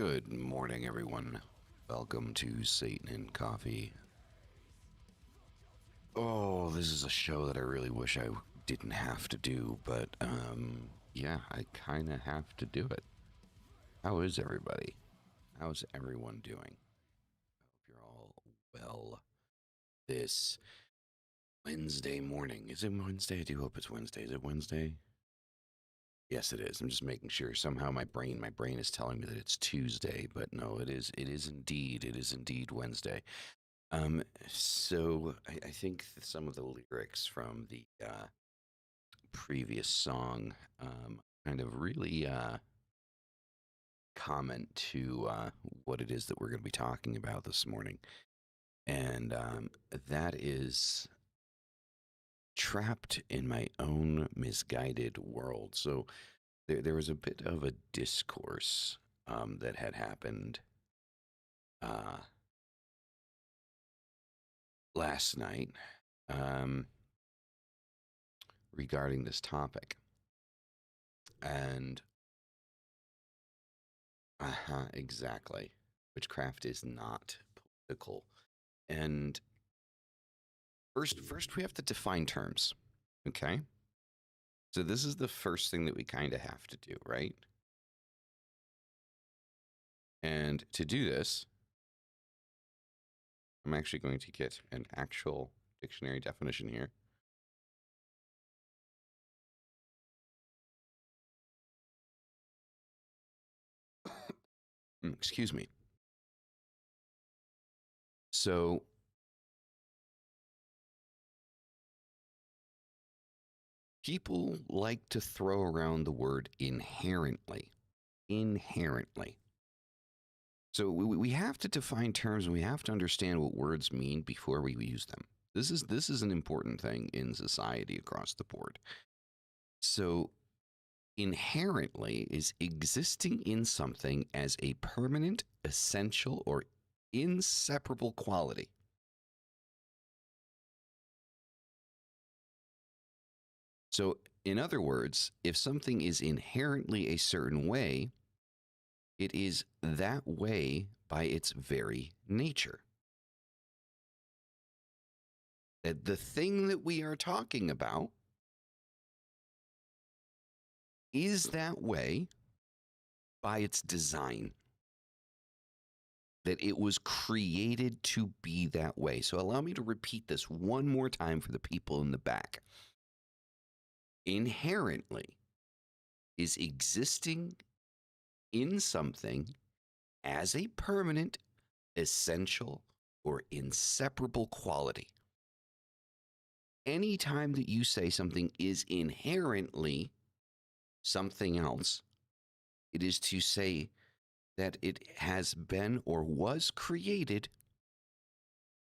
Good morning, everyone. Welcome to Satan and Coffee. Oh, this is a show that I really wish I didn't have to do, but, yeah, I kind of have to do it. How is everybody? How's everyone doing? I hope you're all well this Wednesday morning. Is it Wednesday? I do hope it's Wednesday. Is it Wednesday? Yes, it is. I'm just making sure. Somehow my brain is telling me that it's Tuesday, but no, it is indeed Wednesday. So I think some of the lyrics from the previous song kind of really comment to what it is that we're going to be talking about this morning. And that is trapped in my own misguided world. So there was a bit of a discourse that had happened last night regarding this topic. And exactly. WitchCraft is not political. And first we have to define terms. Okay? So this is the first thing that we kind of have to do, right? And to do this, I'm actually going to get an actual dictionary definition here. Excuse me. So people like to throw around the word inherently. Inherently. So we have to define terms and we have to understand what words mean before we use them. This is an important thing in society across the board. So inherently is existing in something as a permanent, essential, or inseparable quality. So in other words, if something is inherently a certain way, it is that way by its very nature. That the thing that we are talking about is that way by its design. That it was created to be that way. So allow me to repeat this one more time for the people in the back. Inherently is existing in something as a permanent, essential, or inseparable quality. Anytime that you say something is inherently something else, it is to say that it has been or was created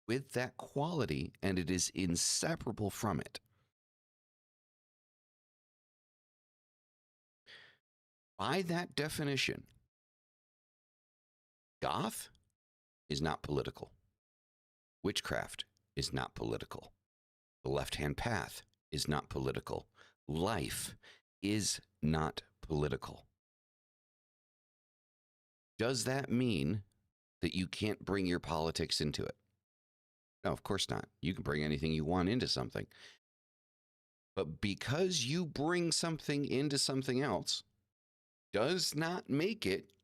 with that quality and it is inseparable from it. By that definition, goth is not political. Witchcraft is not political. The left-hand path is not political. Life is not political. Does that mean that you can't bring your politics into it? No, of course not. You can bring anything you want into something. But because you bring something into something else, does not make it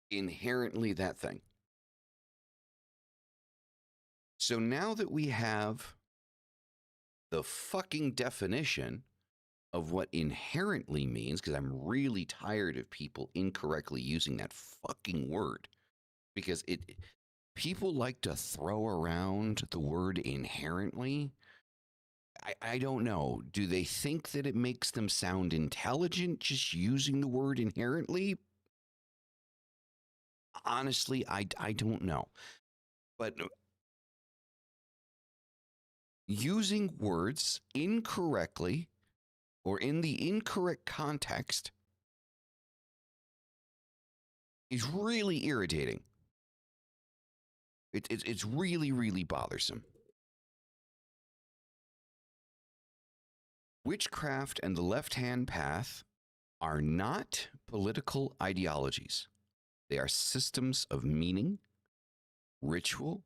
inherently that thing. So now that we have the fucking definition of what inherently means, because I'm really tired of people incorrectly using that fucking word, because people like to throw around the word inherently. I don't know. Do they think that it makes them sound intelligent just using the word inherently? Honestly, I don't know. But using words incorrectly or in the incorrect context is really irritating. It's really, really bothersome. Witchcraft and the left-hand path are not political ideologies. They are systems of meaning, ritual,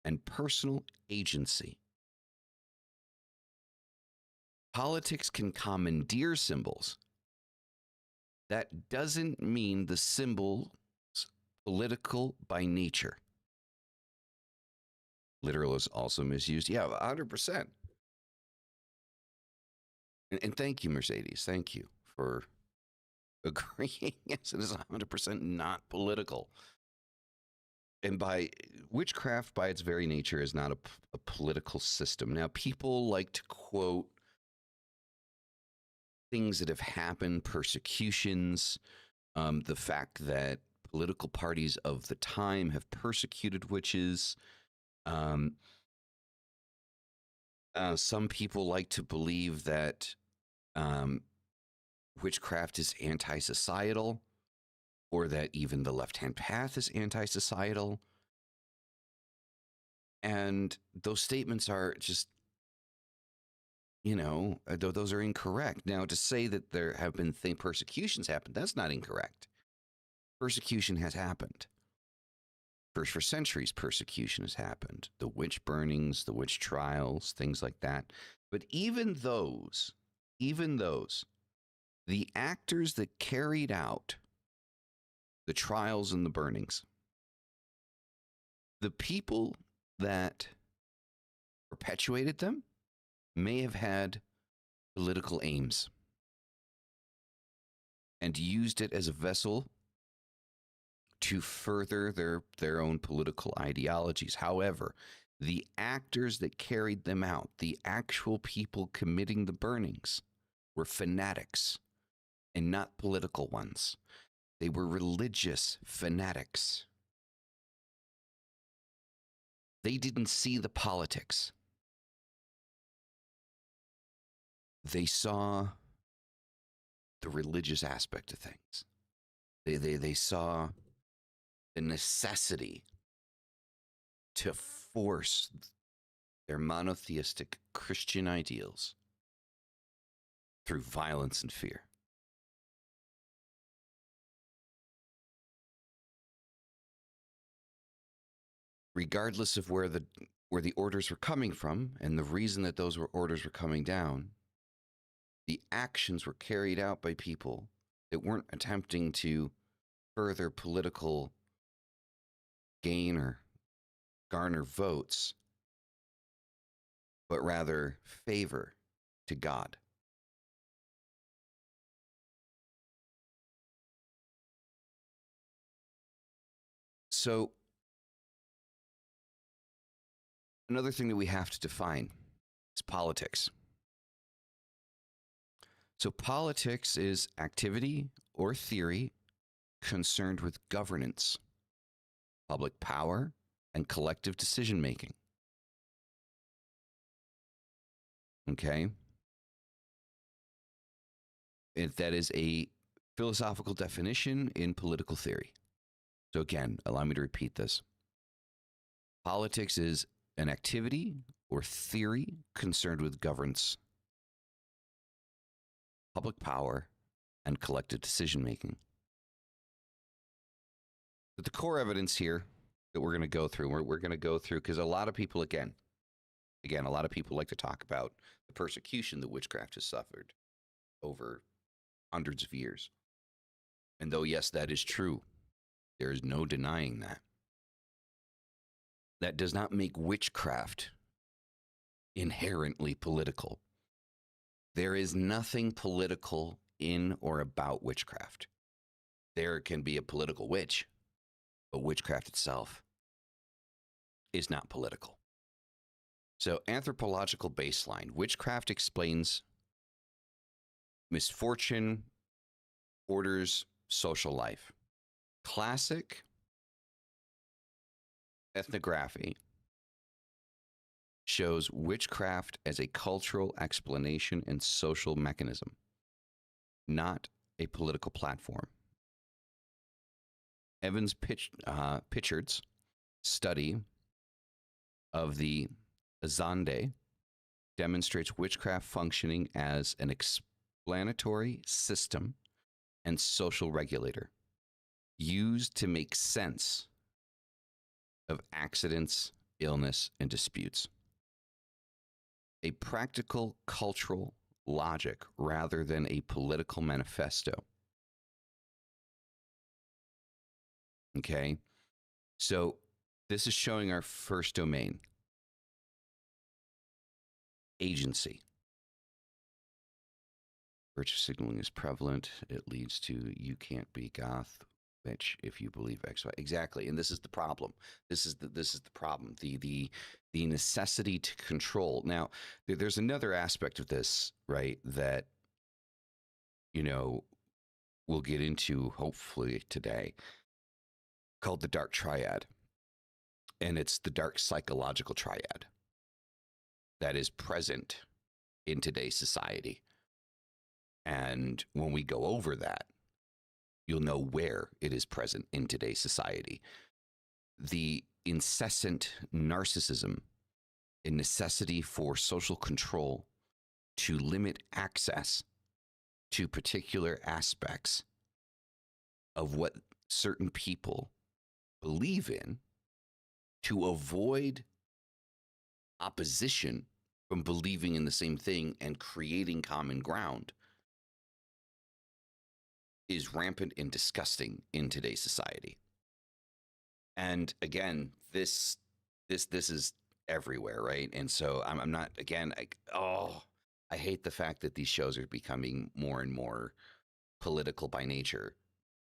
and personal agency. Politics can commandeer symbols. That doesn't mean the symbol's political by nature. Literal is also misused. Yeah, 100%. And thank you, Mercedes. Thank you for agreeing. Yes, it is 100% not political. And by witchcraft, by its very nature, is not a political system. Now, people like to quote things that have happened, persecutions, the fact that political parties of the time have persecuted witches. Some people like to believe that witchcraft is anti-societal, or that even the left-hand path is anti-societal. And those statements are just, those are incorrect. Now, to say that there have been persecutions happen, that's not incorrect. Persecution has happened. For centuries, persecution has happened. The witch burnings, the witch trials, things like that. But even those, the actors that carried out the trials and the burnings, the people that perpetuated them may have had political aims and used it as a vessel to further their own political ideologies. However, the actors that carried them out, the actual people committing the burnings, were fanatics and not political ones. They were religious fanatics. They didn't see the politics. They saw the religious aspect of things. They saw the necessity to force their monotheistic Christian ideals through violence and fear. Regardless of where the orders were coming from and the reason that those orders were coming down, the actions were carried out by people that weren't attempting to further political gain or garner votes, but rather favor to God. So, another thing that we have to define is politics. So, politics is activity or theory concerned with governance, public power, and collective decision making. Okay? That is a philosophical definition in political theory. So again, allow me to repeat this. Politics is an activity or theory concerned with governance, public power, and collective decision making. But the core evidence here that we're going to go through, we're going to go through, because a lot of people, again, a lot of people like to talk about the persecution that witchcraft has suffered over hundreds of years. And though, yes, that is true, there is no denying that. That does not make witchcraft inherently political. There is nothing political in or about witchcraft. There can be a political witch, but witchcraft itself is not political. So, anthropological baseline. Witchcraft explains misfortune, orders, social life. Classic ethnography shows witchcraft as a cultural explanation and social mechanism, not a political platform. Evans-Pritchard's study of the Azande demonstrates witchcraft functioning as an explanatory system and social regulator. used to make sense of accidents, illness, and disputes. A practical cultural logic rather than a political manifesto. Okay, so this is showing our first domain, agency. Virtue signaling is prevalent. It leads to you can't be goth, which if you believe X, Y, exactly. And this is the problem. This is the problem. The necessity to control. Now, there's another aspect of this, right? That we'll get into hopefully today, called the dark triad, and it's the dark psychological triad that is present in today's society. And when we go over that, you'll know where it is present in today's society. The incessant narcissism and necessity for social control to limit access to particular aspects of what certain people believe in to avoid opposition from believing in the same thing and creating common ground is rampant and disgusting in today's society. And again, this is everywhere, right? And so I'm not, again, I hate the fact that these shows are becoming more and more political by nature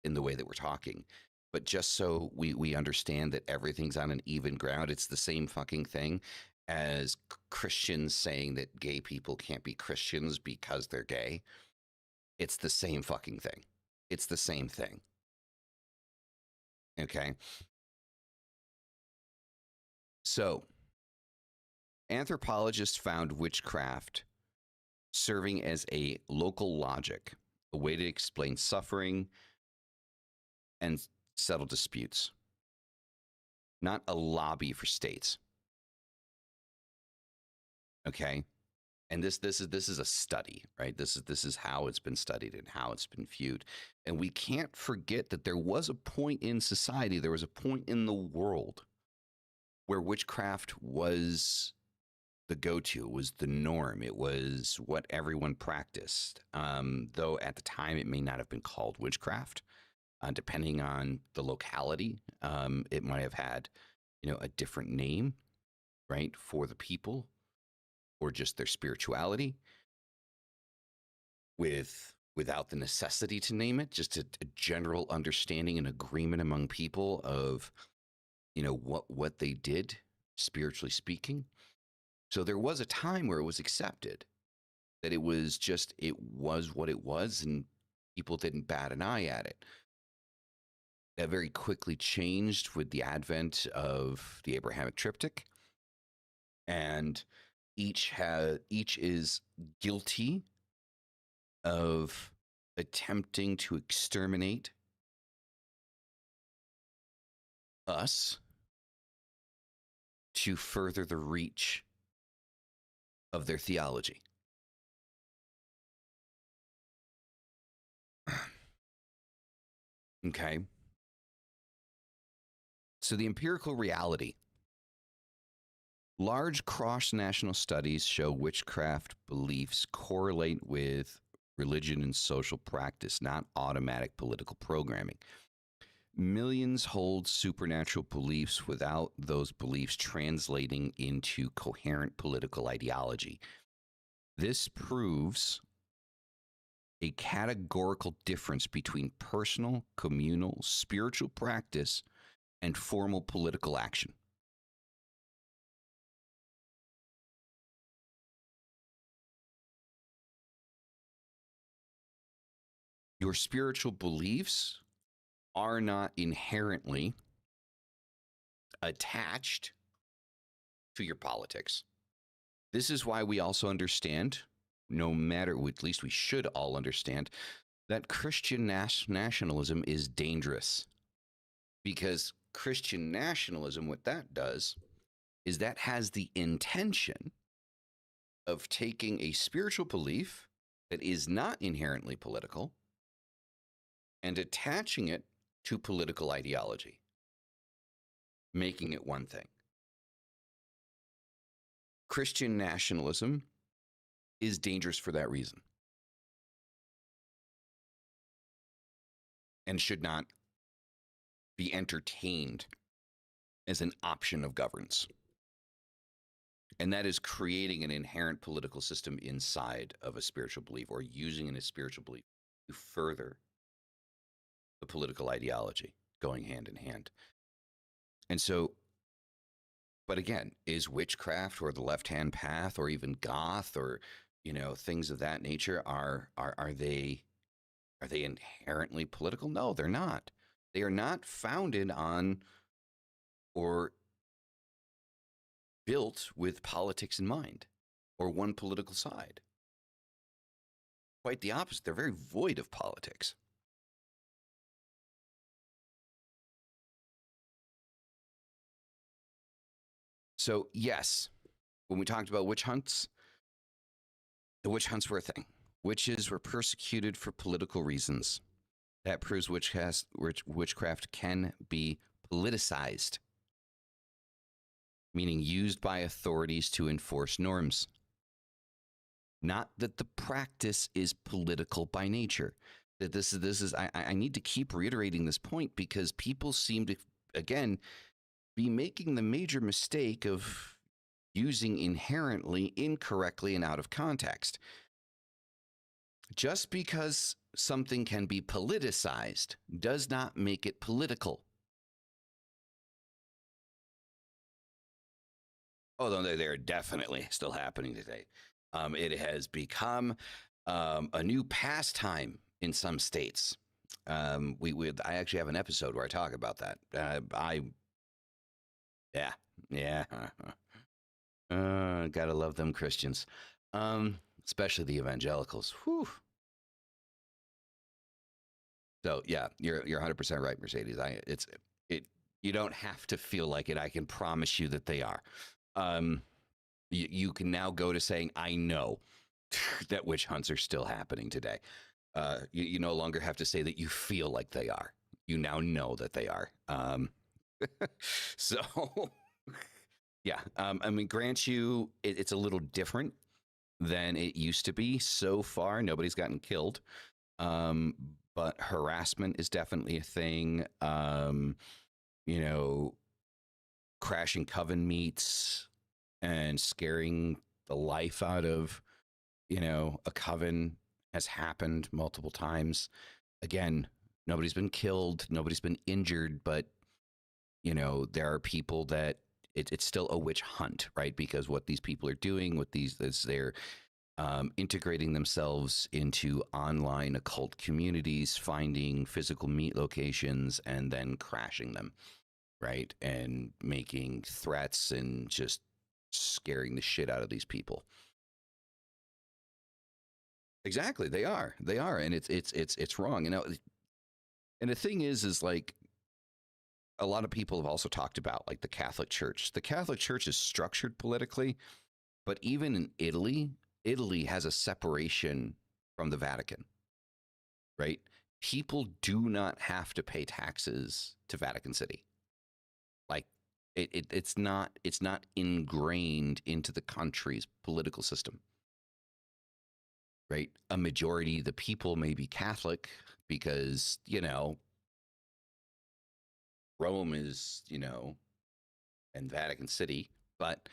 in the way that we're talking. But just so we understand that everything's on an even ground, it's the same fucking thing as Christians saying that gay people can't be Christians because they're gay. It's the same fucking thing. It's the same thing. Okay. So, anthropologists found witchcraft serving as a local logic, a way to explain suffering and settle disputes, not a lobby for states. Okay. And this is a study, right? This is how it's been studied and how it's been viewed. And we can't forget that there was a point in society, there was a point in the world where witchcraft was the go-to, was the norm. It was what everyone practiced. Though at the time it may not have been called witchcraft, depending on the locality. It might have had, a different name, right, for the people, or just their spirituality, without the necessity to name it, just a general understanding and agreement among people of, what they did, spiritually speaking. So there was a time where it was accepted, that it was what it was, and people didn't bat an eye at it. That very quickly changed with the advent of the Abrahamic triptych, and each is guilty of attempting to exterminate us to further the reach of their theology. Okay. So the empirical reality. Large cross-national studies show witchcraft beliefs correlate with religion and social practice, not automatic political programming. Millions hold supernatural beliefs without those beliefs translating into coherent political ideology. This proves a categorical difference between personal, communal, spiritual practice and formal political action. Your spiritual beliefs are not inherently attached to your politics. This is why we also understand, no matter, at least we should all understand, that Christian nationalism is dangerous. Because Christian nationalism, what that does is that has the intention of taking a spiritual belief that is not inherently political and attaching it to political ideology, making it one thing. Christian nationalism is dangerous for that reason and should not be entertained as an option of governance. And that is creating an inherent political system inside of a spiritual belief, or using in a spiritual belief to further the political ideology, going hand in hand. And so, but again, is witchcraft or the left-hand path or even goth or, things of that nature, are they inherently political? No, they're not. They are not founded on or built with politics in mind or one political side. Quite the opposite. They're very void of politics. So, yes, when we talked about witch hunts, the witch hunts were a thing. Witches were persecuted for political reasons. That proves witchcraft can be politicized, meaning used by authorities to enforce norms. Not that the practice is political by nature. That this is I need to keep reiterating this point because people seem to, again, be making the major mistake of using inherently incorrectly and out of context. Just because something can be politicized does not make it political. Although they're definitely still happening today. It has become a new pastime in some states. I actually have an episode where I talk about that. Gotta love them Christians, especially the evangelicals. Whew. So yeah, you're 100% right, Mercedes. You don't have to feel like it. I can promise you that they are. You can now go to saying, I know that witch hunts are still happening today. You no longer have to say that you feel like they are. You now know that they are. So, yeah. Grant you, it's a little different than it used to be. So far, nobody's gotten killed. But harassment is definitely a thing. Crashing coven meets and scaring the life out of, a coven has happened multiple times. Again, nobody's been killed, nobody's been injured, but, there are people that it's still a witch hunt, right? Because what these people are doing with these is they're integrating themselves into online occult communities, finding physical meet locations, and then crashing them, right? And making threats and just scaring the shit out of these people. Exactly, they are, and it's wrong. And the thing is like, a lot of people have also talked about like the Catholic Church. The Catholic Church is structured politically, but even in Italy has a separation from the Vatican, right? People do not have to pay taxes to Vatican City. Like it's not ingrained into the country's political system, right? A majority of the people may be Catholic because, Rome is, and Vatican City, but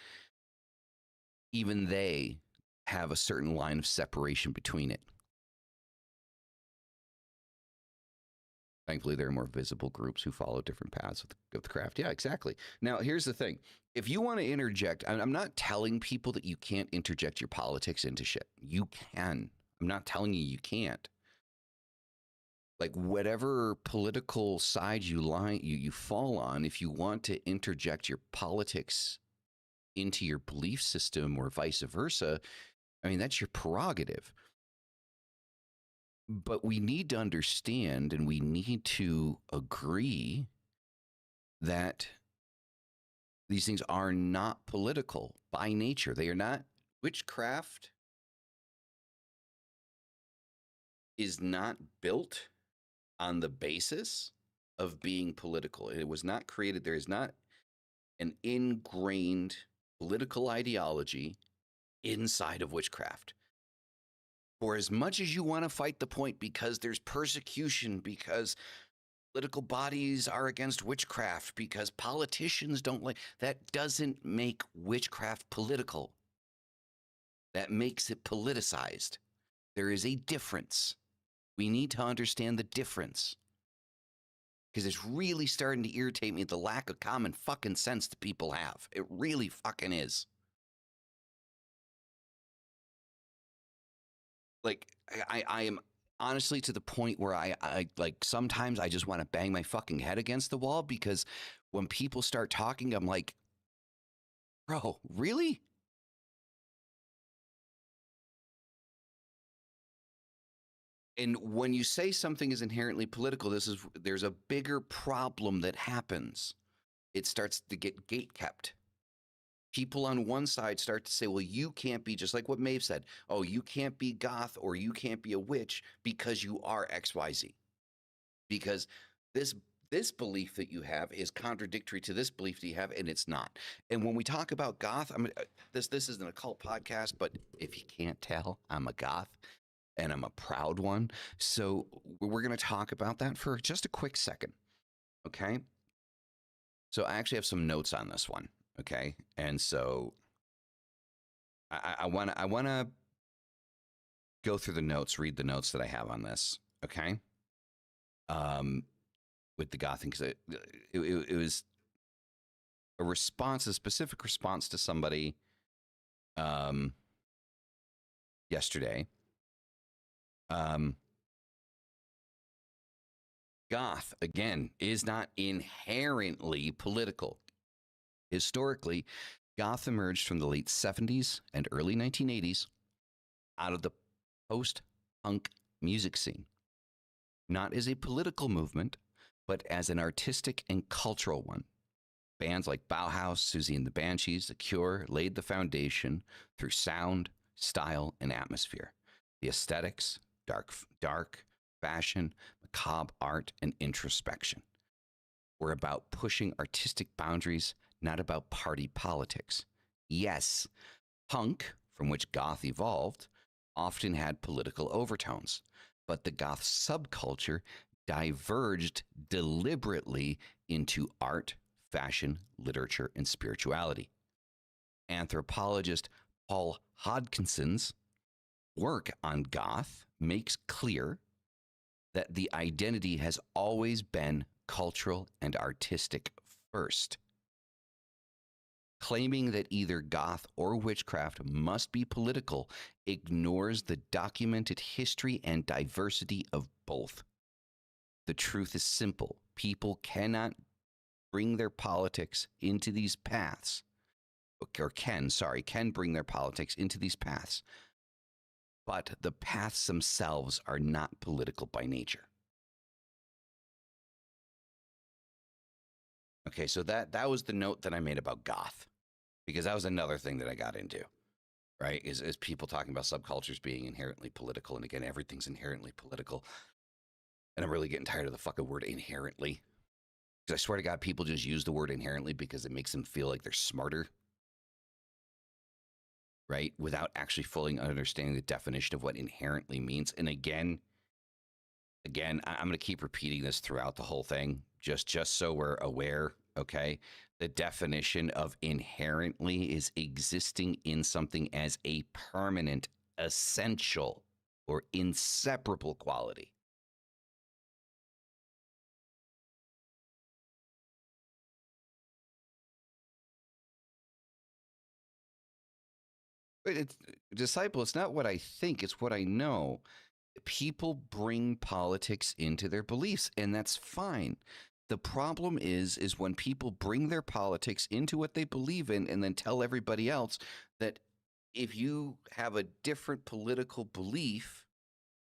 even they have a certain line of separation between it. Thankfully, there are more visible groups who follow different paths of the craft. Yeah, exactly. Now, here's the thing. If you want to interject, I'm not telling people that you can't interject your politics into shit. You can. I'm not telling you can't. Like, whatever political side you fall on, if you want to interject your politics into your belief system or vice versa, that's your prerogative. But we need to understand and we need to agree that these things are not political by nature. They are not. Witchcraft is not built on the basis of being political. It was not created. There is not an ingrained political ideology inside of witchcraft. For as much as you want to fight the point because there's persecution, because political bodies are against witchcraft, because politicians don't like, that doesn't make witchcraft political. That makes it politicized. There is a difference. We need to understand the difference. Because it's really starting to irritate me, the lack of common fucking sense that people have. It really fucking is. Like, I am honestly to the point where I like sometimes I just want to bang my fucking head against the wall, because when people start talking, I'm like, bro, really? And when you say something is inherently political, there's a bigger problem that happens. It starts to get gatekept. People on one side start to say, well, you can't be, just like what Maeve said, oh, you can't be goth or you can't be a witch because you are XYZ. Because this belief that you have is contradictory to this belief that you have, and it's not. And when we talk about goth, I mean, this isn't a cult podcast, but if you can't tell, I'm a goth. And I'm a proud one. So we're going to talk about that for just a quick second. Okay. So I actually have some notes on this one. Okay. And so I want to go through the notes, read the notes that I have on this. Okay. With the gothing, because it was a response, a specific response to somebody yesterday. Goth, again, is not inherently political. Historically, goth emerged from the late 70s and early 1980s out of the post-punk music scene, not as a political movement, but as an artistic and cultural one. Bands like Bauhaus, Susie and the Banshees, The Cure laid the foundation through sound, style, and atmosphere. The aesthetics, dark fashion, macabre art, and introspection were about pushing artistic boundaries, not about party politics. Yes, punk, from which goth evolved, often had political overtones, but the goth subculture diverged deliberately into art, fashion, literature, and spirituality. Anthropologist Paul Hodkinson's work on goth makes clear that the identity has always been cultural and artistic first. Claiming that either goth or witchcraft must be political ignores the documented history and diversity of both. The truth is simple. People cannot bring their politics into these paths, or can bring their politics into these paths, but the paths themselves are not political by nature. Okay, so that was the note that I made about goth, because that was another thing that I got into, right? Is people talking about subcultures being inherently political, and again, everything's inherently political, and I'm really getting tired of the fucking word inherently. Because I swear to God, people just use the word inherently because it makes them feel like they're smarter, right? Without actually fully understanding the definition of what inherently means. And again, I'm going to keep repeating this throughout the whole thing, just so we're aware, okay? The definition of inherently is existing in something as a permanent, essential, or inseparable quality. But it's disciple, it's not what I think, it's what I know. People bring politics into their beliefs, and that's fine. The problem is when people bring their politics into what they believe in and then tell everybody else that if you have a different political belief,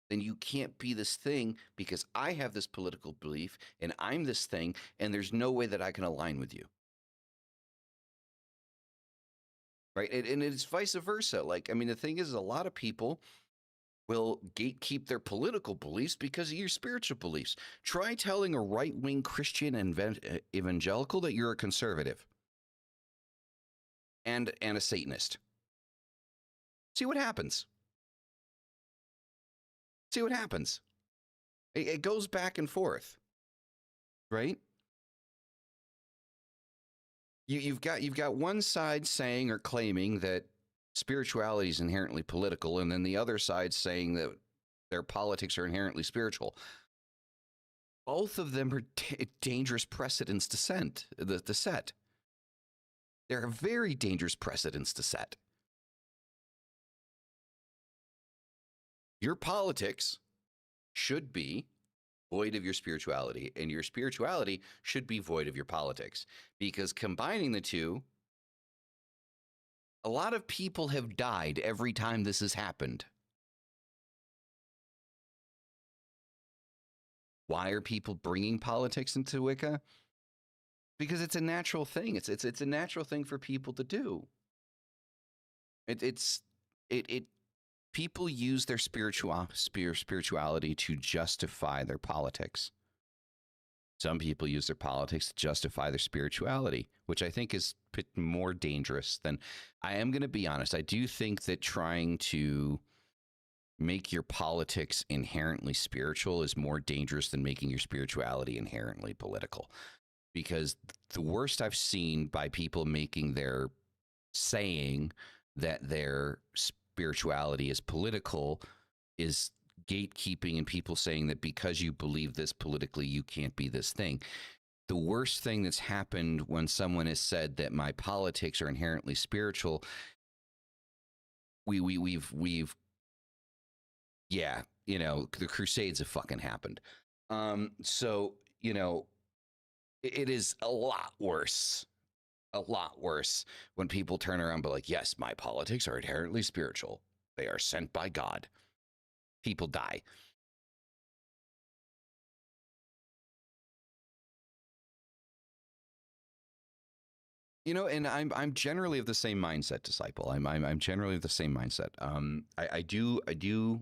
then you can't be this thing because I have this political belief and I'm this thing, and there's no way that I can align with you. Right? And it's vice versa. Like, I mean, the thing is, a lot of people, will gatekeep their political beliefs because of your spiritual beliefs. Try telling a right-wing Christian evangelical that you're a conservative and a Satanist. See what happens. See what happens. It goes back and forth, right? You've got one side saying or claiming that spirituality is inherently political, and then the other side saying that their politics are inherently spiritual. Both of them are dangerous precedents to set. They're very dangerous precedents to set. Your politics should be void of your spirituality, and your spirituality should be void of your politics, because combining the two, a lot of people have died every time this has happened. Why are people bringing politics into Wicca? Because it's a natural thing. It's a natural thing for people to do. People use their spirituality to justify their politics. Some people use their politics to justify their spirituality, which I think is more dangerous than. I am going to be honest. I do think that trying to make your politics inherently spiritual is more dangerous than making your spirituality inherently political. Because the worst I've seen by people saying that their spirituality is political is gatekeeping, and people saying that because you believe this politically, you can't be this thing. The worst thing that's happened when someone has said that my politics are inherently spiritual, we've yeah, the Crusades have fucking happened. So, it is a lot worse when people turn around and be like, yes, my politics are inherently spiritual. They are sent by God. People die. And I'm generally of the same mindset, Disciple. I'm generally of the same mindset. I do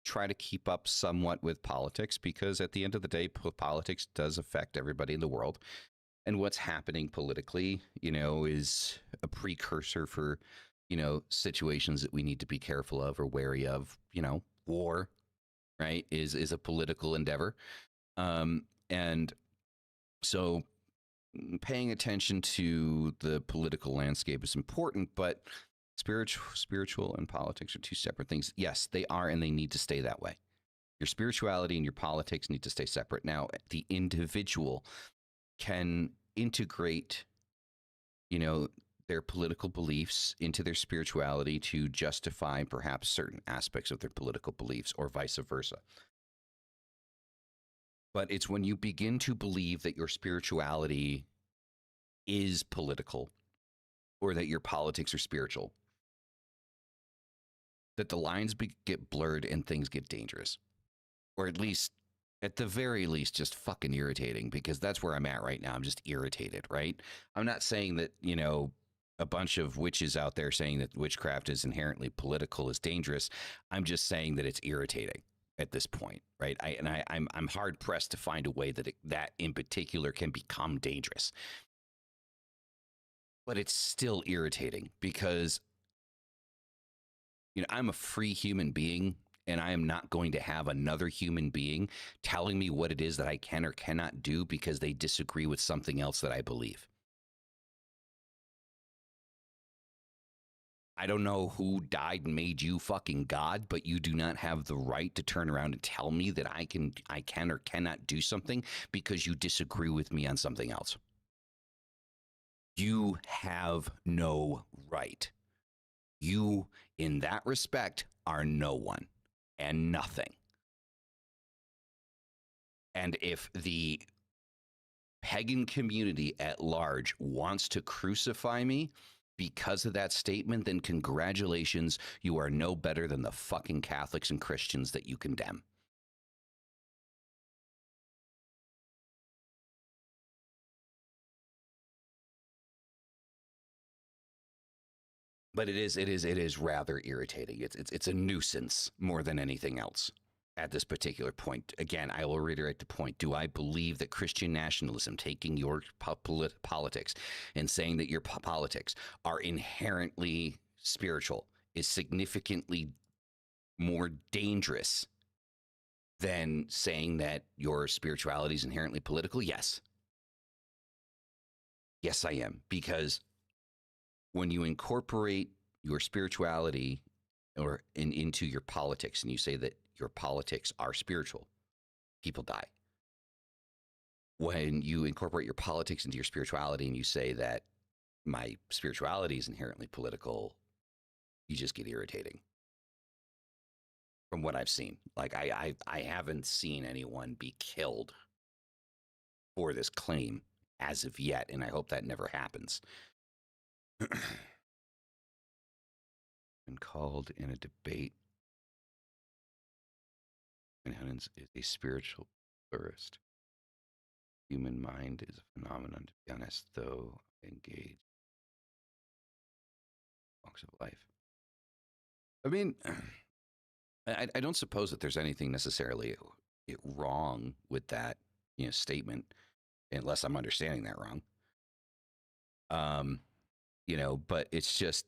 try to keep up somewhat with politics, because at the end of the day, politics does affect everybody in the world. And what's happening politically, is a precursor for, situations that we need to be careful of or wary of. War, right, is a political endeavor. And so paying attention to the political landscape is important, but spiritual and politics are two separate things. Yes, they are, and they need to stay that way. Your spirituality and your politics need to stay separate. Now, the individual can integrate, their political beliefs into their spirituality to justify perhaps certain aspects of their political beliefs, or vice versa. But it's when you begin to believe that your spirituality is political, or that your politics are spiritual, that the lines get blurred and things get dangerous. Or at the very least, just fucking irritating, because that's where I'm at right now. I'm just irritated, right? I'm not saying that, a bunch of witches out there saying that witchcraft is inherently political is dangerous. I'm just saying that it's irritating at this point, right? I'm hard pressed to find a way that that in particular can become dangerous. But it's still irritating, because I'm a free human being, and I am not going to have another human being telling me what it is that I can or cannot do because they disagree with something else that I believe. I don't know who died and made you fucking God, but you do not have the right to turn around and tell me that I can or cannot do something because you disagree with me on something else. You have no right. You, in that respect, are no one and nothing. And if the pagan community at large wants to crucify me because of that statement, then congratulations, you are no better than the fucking Catholics and Christians that you condemn. But it is rather irritating. It's a nuisance more than anything else at this particular point. Again, I will reiterate the point. Do I believe that Christian nationalism, taking your politics and saying that your politics are inherently spiritual, is significantly more dangerous than saying that your spirituality is inherently political? Yes. Yes, I am. Because when you incorporate your spirituality into your politics and you say that your politics are spiritual, people die. When you incorporate your politics into your spirituality and you say that my spirituality is inherently political, you just get irritating. From what I've seen, like I haven't seen anyone be killed for this claim as of yet, and I hope that never happens. And called in a debate, Evans is a spiritual pluralist. Human mind is a phenomenon, to be honest, though engaged walks of life. I mean, I don't suppose that there's anything necessarily wrong with that, statement, unless I'm understanding that wrong. But it's just,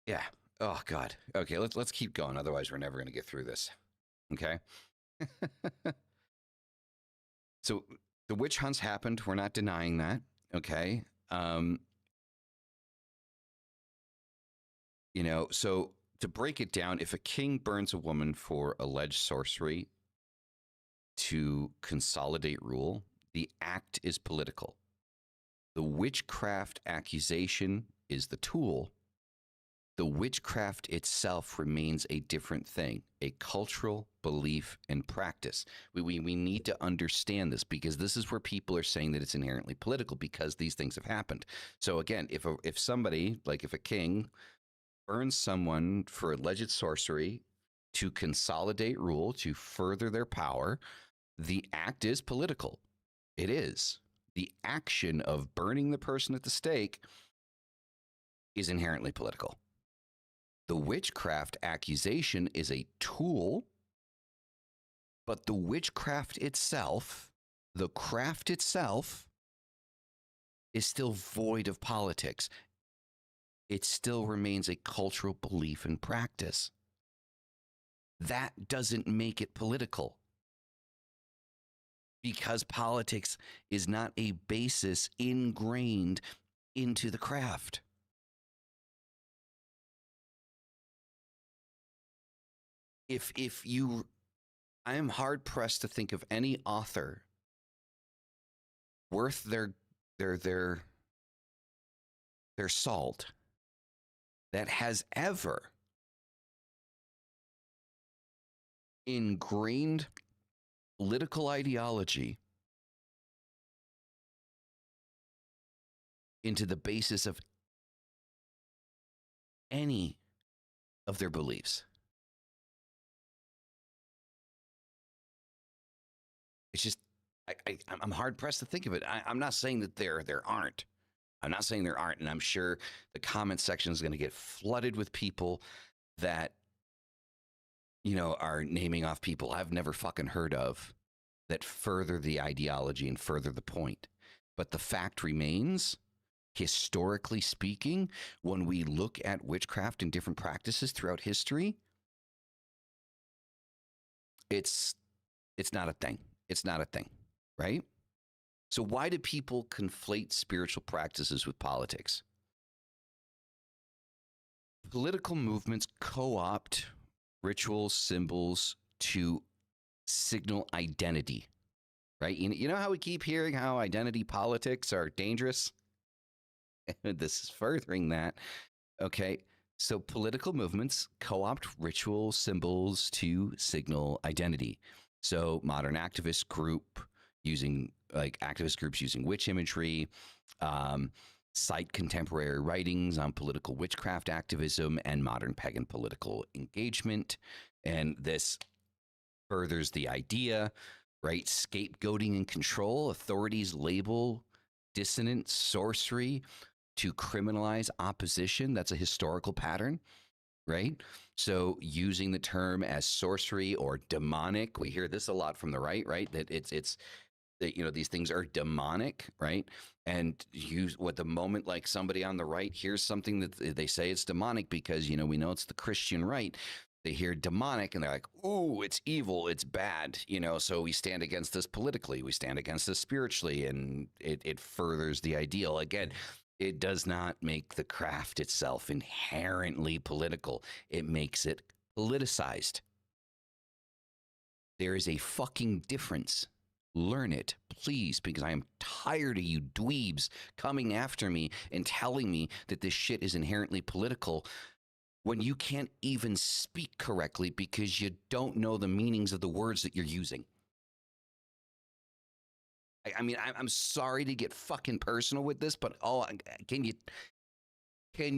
yeah. Oh God. Okay, let's keep going. Otherwise, we're never going to get through this. Okay. So the witch hunts happened. We're not denying that. Okay. So to break it down, if a king burns a woman for alleged sorcery to consolidate rule, the act is political. The witchcraft accusation is the tool. The witchcraft itself remains a different thing, a cultural belief and practice. We need to understand this, because this is where people are saying that it's inherently political, because these things have happened. So again, if somebody, like if a king burns someone for alleged sorcery to consolidate rule, to further their power, the act is political. It is. The action of burning the person at the stake is inherently political. The witchcraft accusation is a tool, but the witchcraft itself, the craft itself, is still void of politics. It still remains a cultural belief and practice. That doesn't make it political, because politics is not a basis ingrained into the craft. I am hard pressed to think of any author worth their salt that has ever ingrained political ideology into the basis of any of their beliefs. It's just, I'm hard pressed to think of it. I'm not saying that there aren't. I'm not saying there aren't, and I'm sure the comment section is going to get flooded with people that, are naming off people I've never fucking heard of that further the ideology and further the point. But the fact remains, historically speaking, when we look at witchcraft and different practices throughout history, it's not a thing. It's not a thing, right? So why do people conflate spiritual practices with politics? Political movements co-opt rituals, symbols to signal identity, right? You know how we keep hearing how identity politics are dangerous? This is furthering that. Okay, so political movements co-opt ritual symbols to signal identity. So modern activist groups using witch imagery, cite contemporary writings on political witchcraft activism and modern pagan political engagement. And this furthers the idea, right? Scapegoating and control. Authorities label dissonant sorcery to criminalize opposition. That's a historical pattern, right? So using the term as sorcery or demonic, we hear this a lot from the right? That it's that, you know, these things are demonic, right? And use what the moment like somebody on the right hears something that they say it's demonic because, you know, we know it's the Christian right. They hear demonic and they're like, "Ooh, it's evil, it's bad," you know. So we stand against this politically, we stand against this spiritually, and it furthers the ideal. Again, it does not make the craft itself inherently political. It makes it politicized. There is a fucking difference. Learn it, please, because I am tired of you dweebs coming after me and telling me that this shit is inherently political when you can't even speak correctly because you don't know the meanings of the words that you're using. I mean, I'm sorry to get fucking personal with this, but can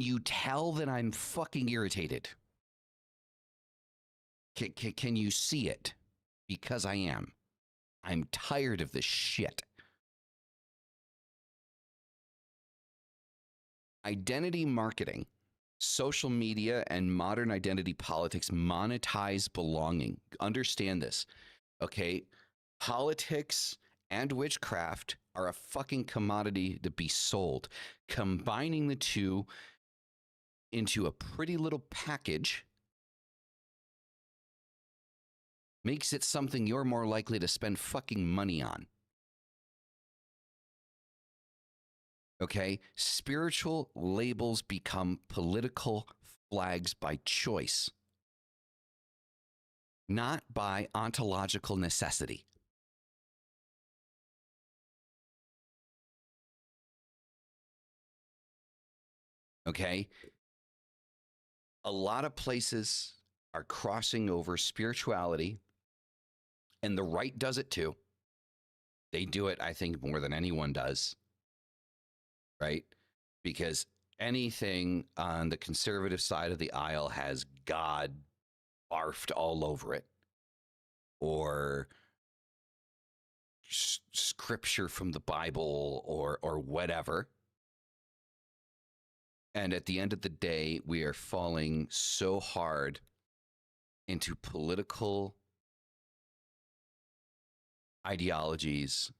you tell that I'm fucking irritated? Can you see it? Because I am. I'm tired of this shit. Identity marketing, social media, and modern identity politics monetize belonging. Understand this, okay? Politics and witchcraft are a fucking commodity to be sold. Combining the two into a pretty little package makes it something you're more likely to spend fucking money on. Okay? Spiritual labels become political flags by choice, not by ontological necessity. Okay? A lot of places are crossing over spirituality, and the right does it too. They do it, I think, more than anyone does, right? Because anything on the conservative side of the aisle has God barfed all over it, or scripture from the Bible, or whatever. And at the end of the day, we are falling so hard into political ideologies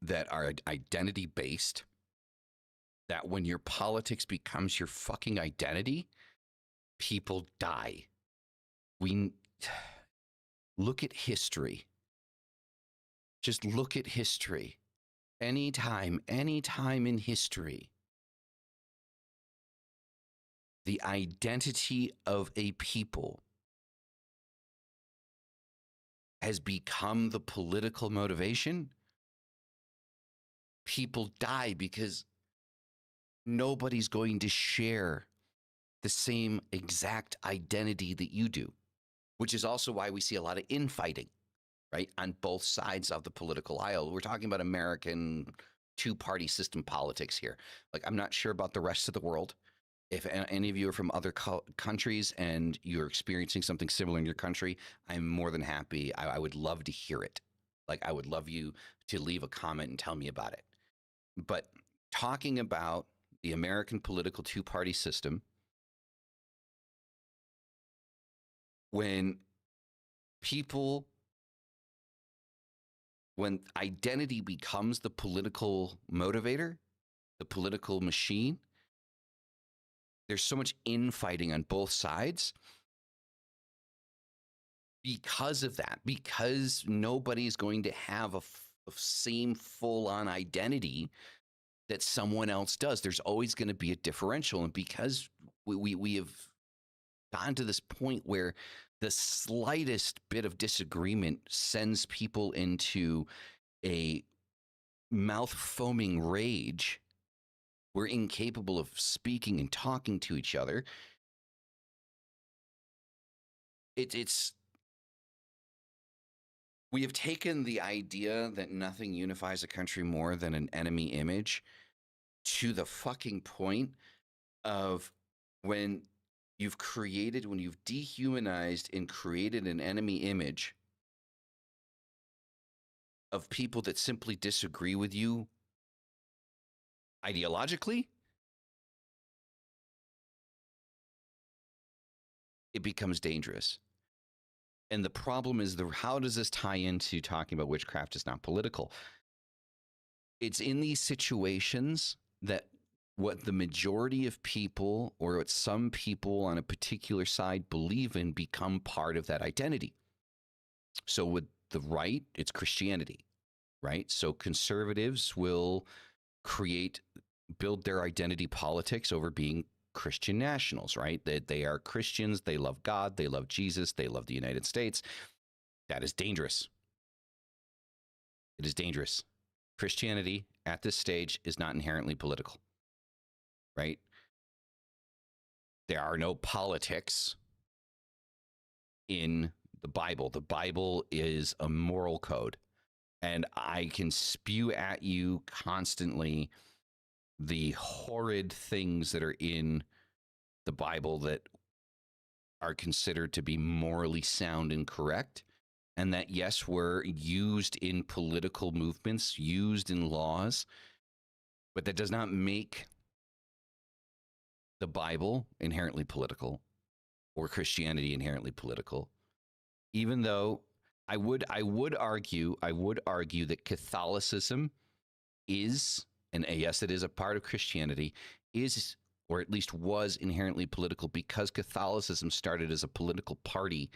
that are identity based, that when your politics becomes your fucking identity, people die. We look at history. Just look at history. Anytime in history, the identity of a people has become the political motivation, people die because nobody's going to share the same exact identity that you do, which is also why we see a lot of infighting, right, on both sides of the political aisle. We're talking about American two-party system politics here. Like, I'm not sure about the rest of the world. If any of you are from other countries and you're experiencing something similar in your country, I'm more than happy. I would love to hear it. Like, I would love you to leave a comment and tell me about it. But talking about the American political two-party system, when identity becomes the political motivator, the political machine, there's so much infighting on both sides because of that, because nobody's going to have a same full-on identity that someone else does. There's always going to be a differential. And because we have gotten to this point where the slightest bit of disagreement sends people into a mouth foaming rage, we're incapable of speaking and talking to each other. We have taken the idea that nothing unifies a country more than an enemy image to the fucking point of when you've dehumanized and created an enemy image of people that simply disagree with you ideologically, it becomes dangerous. And the problem is, how does this tie into talking about witchcraft is not political? It's in these situations that what the majority of people or what some people on a particular side believe in become part of that identity. So with the right, it's Christianity, right? So conservatives will build their identity politics over being Christian nationals, right? That they are Christians, they love God, they love Jesus, they love the United States. That is dangerous. It is dangerous. Christianity at this stage is not inherently political, right? There are no politics in the Bible. The Bible is a moral code. And I can spew at you constantly the horrid things that are in the Bible that are considered to be morally sound and correct, and that, yes, were used in political movements, used in laws, but that does not make the Bible inherently political or Christianity inherently political. Even though I would argue that Catholicism is, and yes, it is a part of Christianity, is, or at least was, inherently political because Catholicism started as a political party,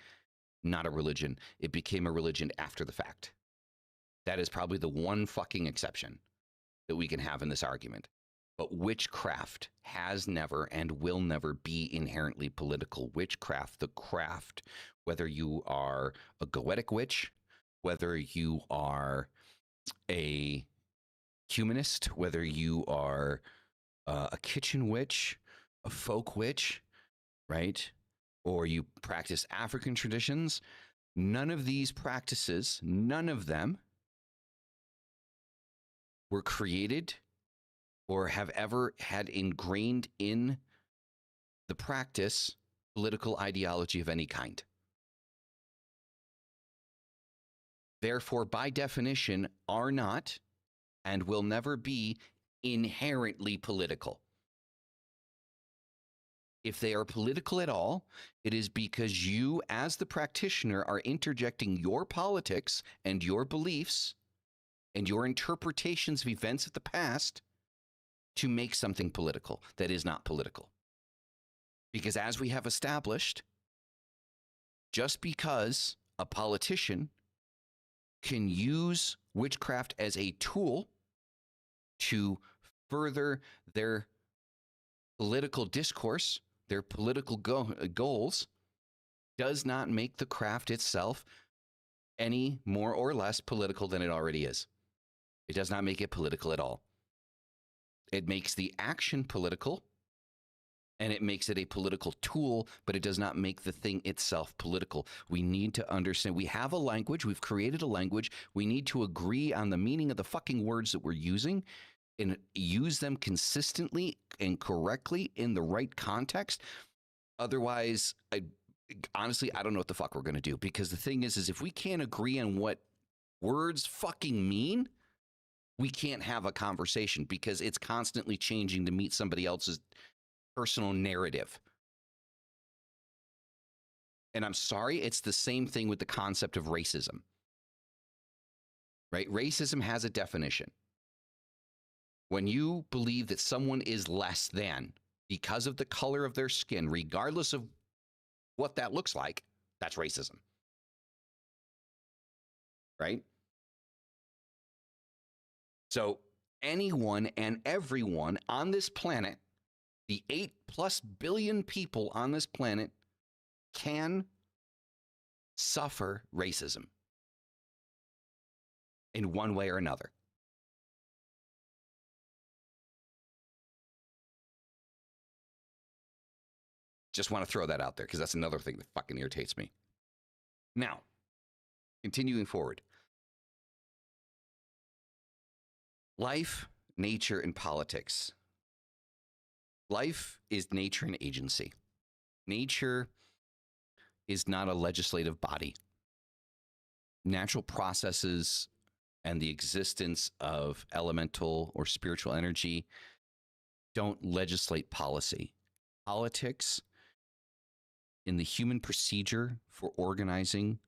not a religion. It became a religion after the fact. That is probably the one fucking exception that we can have in this argument. But witchcraft has never and will never be inherently political. Witchcraft, the craft, whether you are a goetic witch, whether you are a humanist, whether you are a kitchen witch, a folk witch, right? Or you practice African traditions, none of these practices, none of them were created or have ever had ingrained in the practice political ideology of any kind. Therefore, by definition, are not and will never be inherently political. If they are political at all, it is because you, as the practitioner, are interjecting your politics and your beliefs and your interpretations of events of the past to make something political that is not political. Because as we have established, just because a politician can use witchcraft as a tool to further their political discourse, their political goals, does not make the craft itself any more or less political than it already is. It does not make it political at all. It makes the action political, and it makes it a political tool, but it does not make the thing itself political. We need to understand, we have a language, we've created a language, we need to agree on the meaning of the fucking words that we're using and use them consistently and correctly in the right context. Otherwise, honestly, I don't know what the fuck we're going to do, because the thing is if we can't agree on what words fucking mean, we can't have a conversation because it's constantly changing to meet somebody else's personal narrative. And I'm sorry, it's the same thing with the concept of racism, right? Racism has a definition. When you believe that someone is less than because of the color of their skin, regardless of what that looks like, that's racism, right? So anyone and everyone on this planet, the 8+ billion people on this planet, can suffer racism in one way or another. Just want to throw that out there because that's another thing that fucking irritates me. Now, continuing forward. Life, nature, and politics. Life is nature and agency. Nature is not a legislative body. Natural processes and the existence of elemental or spiritual energy don't legislate policy. Politics in the human procedure for organizing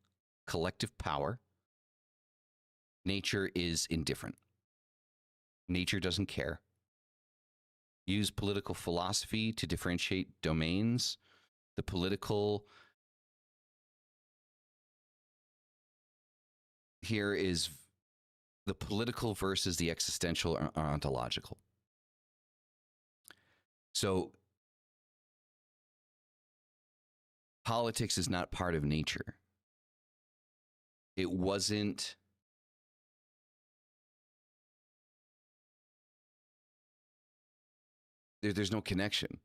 collective power, nature is indifferent. Nature doesn't care. Use political philosophy to differentiate domains. The political here is the political versus the existential or ontological. So politics is not part of nature. It wasn't. There's no connection.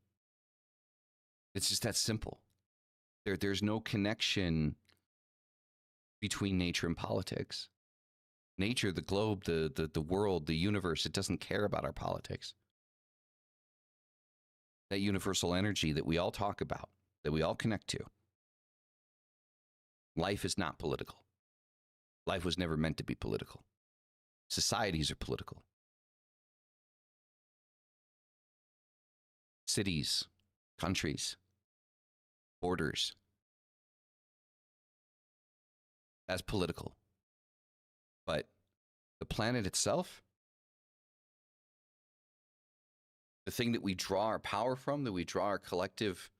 It's just that simple. There's no connection between nature and politics. Nature, the globe, the world, the universe, it doesn't care about our politics. That universal energy that we all talk about, that we all connect to. Life is not political. Life was never meant to be political. Societies are political. Cities, countries, borders. That's political. But the planet itself, the thing that we draw our power from, that we draw our collective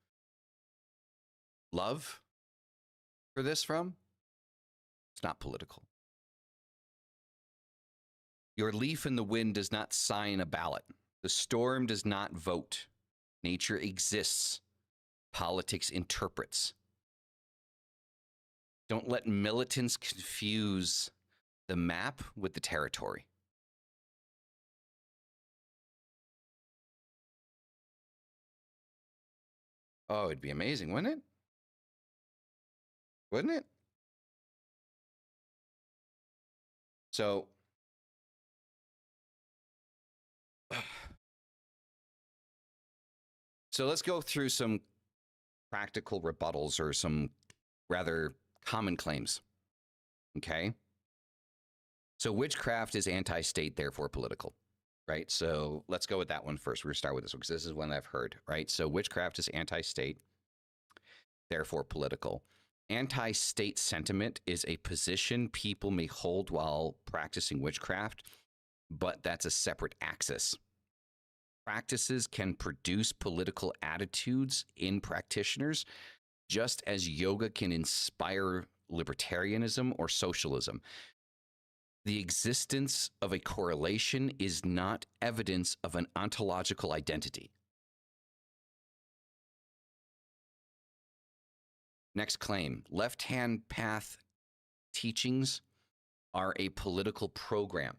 love for this from, it's not political. Your leaf in the wind does not sign a ballot. The storm does not vote. Nature exists. Politics interprets. Don't let militants confuse the map with the territory. Oh, it'd be amazing, wouldn't it? Wouldn't it? So, let's go through some practical rebuttals or some rather common claims. Okay? So witchcraft is anti-state, therefore political, right? So let's go with that one first. We're going to start with this one because this is one I've heard, right? So witchcraft is anti-state, therefore political. Anti-state sentiment is a position people may hold while practicing witchcraft, but that's a separate axis. Practices can produce political attitudes in practitioners, just as yoga can inspire libertarianism or socialism. The existence of a correlation is not evidence of an ontological identity. Next claim, left-hand path teachings are a political program.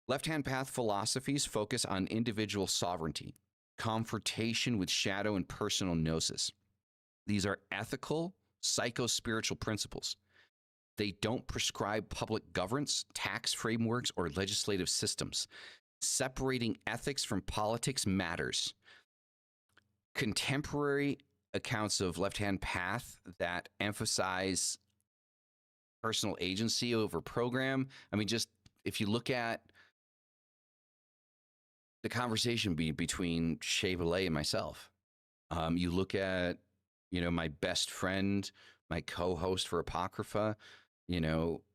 Left-hand path philosophies focus on individual sovereignty, confrontation with shadow and personal gnosis. These are ethical, psycho-spiritual principles. They don't prescribe public governance, tax frameworks, or legislative systems. Separating ethics from politics matters. Contemporary accounts of left-hand path that emphasize personal agency over program. I mean, just if you look at the conversation between Shea Belay and myself, you look at, my best friend, my co-host for Apocrypha,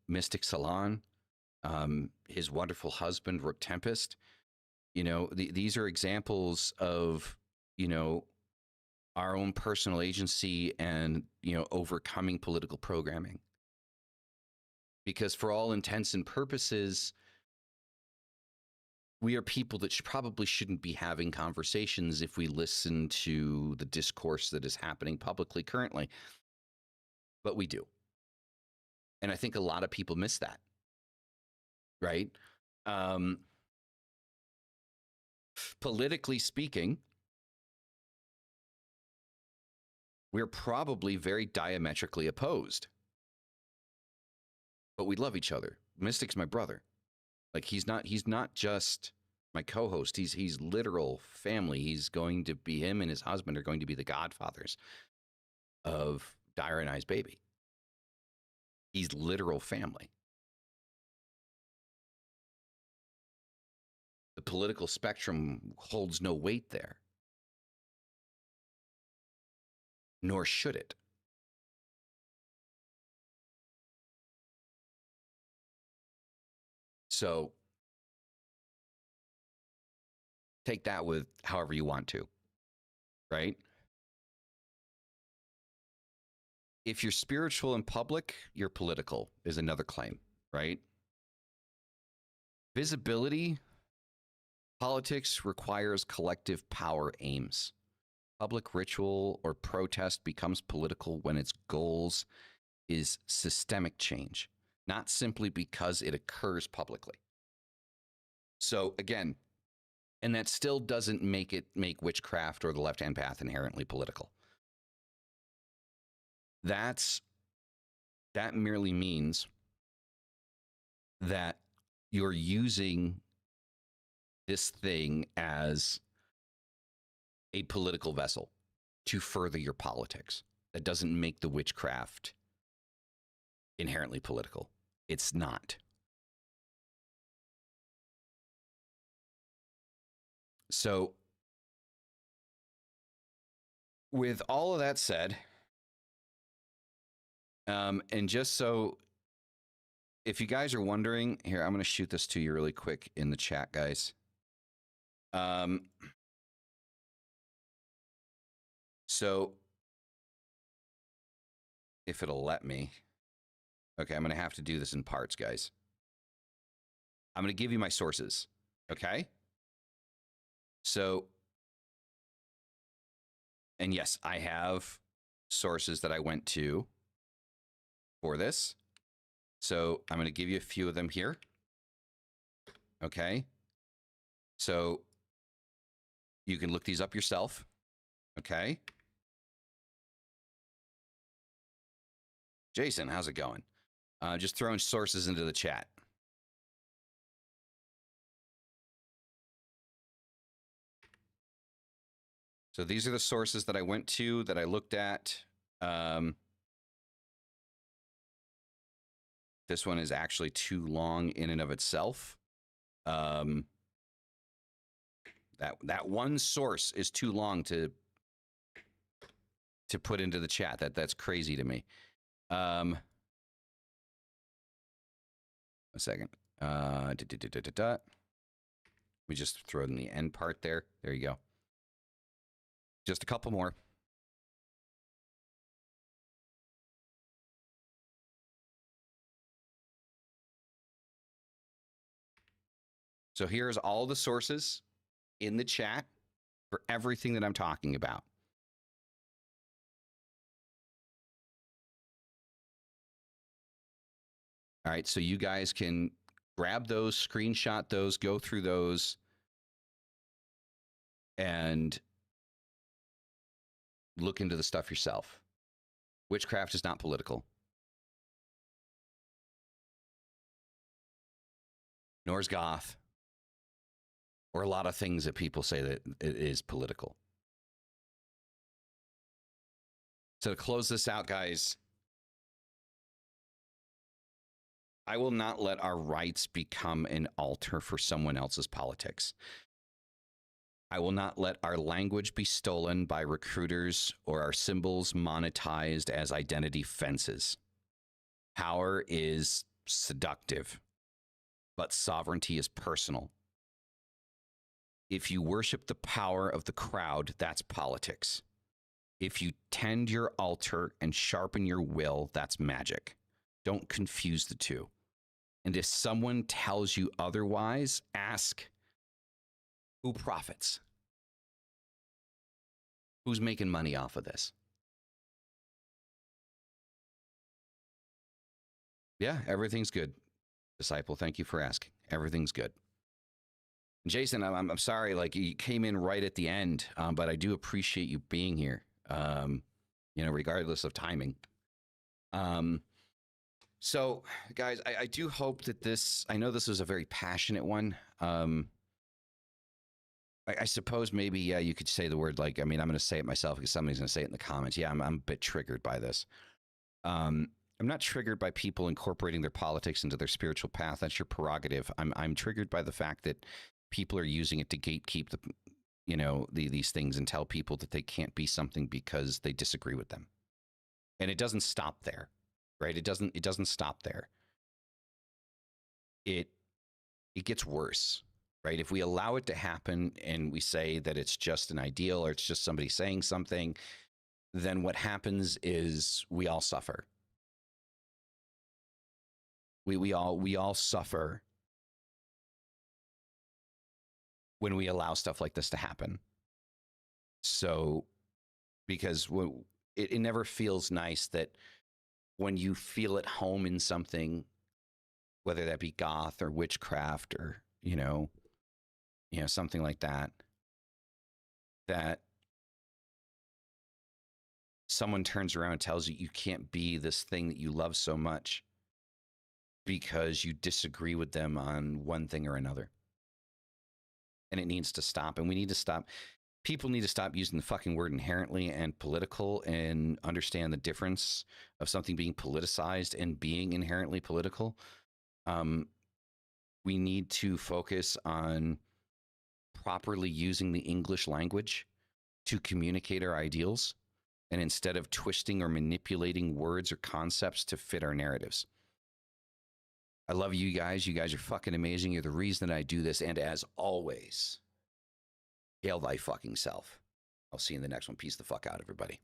Mystic Salon, his wonderful husband, Rook Tempest. These are examples of, our own personal agency and, overcoming political programming. Because for all intents and purposes, we are people that probably shouldn't be having conversations if we listen to the discourse that is happening publicly currently. But we do. And I think a lot of people miss that. Right? Politically speaking, we're probably very diametrically opposed. But we love each other. Mystic's my brother. Like he's not just my co-host. He's literal family. Him and his husband are going to be the godfathers of Dire and I's baby. He's literal family. The political spectrum holds no weight there, nor should it. So take that with however you want to, right? If you're spiritual in public, you're political is another claim, right? Visibility, politics requires collective power aims. Public ritual or protest becomes political when its goals is systemic change, not simply because it occurs publicly. So again, and that still doesn't make witchcraft or the left-hand path inherently political. That merely means that you're using this thing as a political vessel to further your politics. That doesn't make the witchcraft inherently political. It's not. So, with all of that said, and just so, if you guys are wondering, here, I'm going to shoot this to you really quick in the chat, guys. So, if it'll let me. Okay, I'm going to have to do this in parts, guys. I'm going to give you my sources, okay? So, and yes, I have sources that I went to for this. So I'm going to give you a few of them here. Okay. So you can look these up yourself. Okay. Jason, how's it going? Just throwing sources into the chat. So these are the sources that I went to, that I looked at. This one is actually too long in and of itself. That one source is too long to put into the chat. That's crazy to me. A second. We just throw in the end part there. There you go. Just a couple more. So here's all the sources in the chat for everything that I'm talking about. All right, so you guys can grab those, screenshot those, go through those, and look into the stuff yourself. Witchcraft is not political. Nor is goth. Or a lot of things that people say that it is political. So to close this out, guys, I will not let our rights become an altar for someone else's politics. I will not let our language be stolen by recruiters or our symbols monetized as identity fences. Power is seductive, but sovereignty is personal. If you worship the power of the crowd, that's politics. If you tend your altar and sharpen your will, that's magic. Don't confuse the two. And if someone tells you otherwise, ask, who profits? Who's making money off of this? Yeah, everything's good. Disciple, thank you for asking. Everything's good. Jason, I'm sorry, like you came in right at the end, but I do appreciate you being here, regardless of timing. So, guys, I do hope that I know this was a very passionate one. I suppose maybe, yeah, you could say the word, like, I mean, I'm going to say it myself because somebody's going to say it in the comments. Yeah, I'm a bit triggered by this. I'm not triggered by people incorporating their politics into their spiritual path. That's your prerogative. I'm triggered by the fact that people are using it to gatekeep the, you know, these things and tell people that they can't be something because they disagree with them. And it doesn't stop there, right? It doesn't stop there. It gets worse, right? If we allow it to happen and we say that it's just an ideal or it's just somebody saying something, then what happens is we all suffer. We all suffer when we allow stuff like this to happen. So, because it never feels nice that when you feel at home in something, whether that be goth or witchcraft or, you know, something like that, that someone turns around and tells you you can't be this thing that you love so much because you disagree with them on one thing or another. And it needs to stop. And we need to stop. People need to stop using the fucking word inherently and political and understand the difference of something being politicized and being inherently political. We need to focus on properly using the English language to communicate our ideals, and instead of twisting or manipulating words or concepts to fit our narratives. I love you guys. You guys are fucking amazing. You're the reason that I do this. And as always, hail thy fucking self. I'll see you in the next one. Peace the fuck out, everybody.